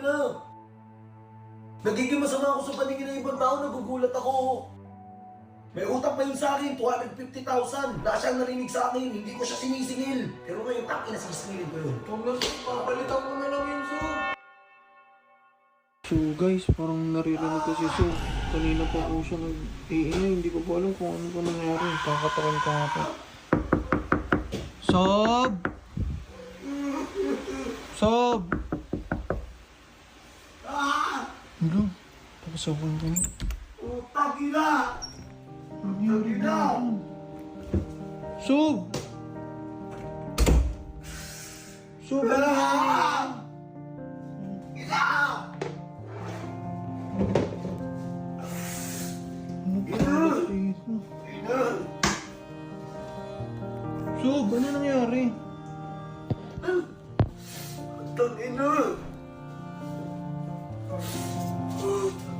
na. Nagiging masama ako sa paningin ng ibang tao, nagugulat ako. May utang pa yun sa akin, 250,000. Wala siyang narinig sa akin, hindi ko siya sinisingil. Pero ngayon, takin na sisingilin ko yun. Huwag na, Sob. Papalitan mo na lang yun, Sob. So guys, parang naririnig ko si Sob. Kanina pa po siya nag-iingay. Hindi ko po alam kung ano pa nangyari. Kakatawan ka ako. Sob! Sob! Hello? Pakasawan ka na. Utang ina! Nangyari na yan. Sob! Sob! Ano yan? Ina! Ano pa nangyari dito? Ina! Sob! Ano nangyari? Utang ina!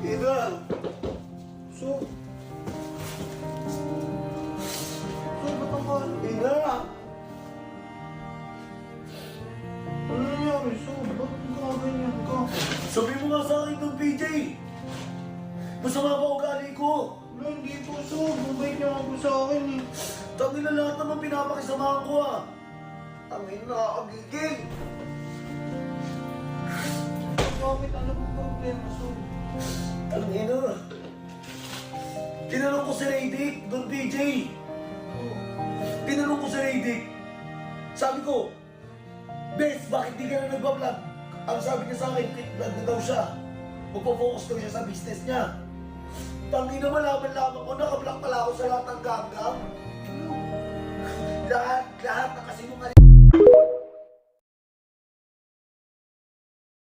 Ina! Sob! Sob, ba't ang kaano? Ina! Ano nangyari, Sob? Ba't nakaganyan ka? Sabi mo nga sa akin ng PJ! Masama ba ugali ko? Wala, hindi po, Sob. Mabait niya ako sa akin eh. Tangin na lahat naman pinapakisamahan ko ah! Tangin na nakakagigil! Bakit? Ano pong problema, Sob? Tangin na! Tinanong ko si Raydick, Don PJ! Tinanong ko si Raydick. Sabi ko, Bes, bakit di ka na nagbablog? Ang sabi niya sa akin, quit vlog na daw siya. Magpo-focus daw siya sa business niya. Tangin na malaman-laman ko, nakablock pala ako sa lahat ng ganggang. Lahat na kasi nung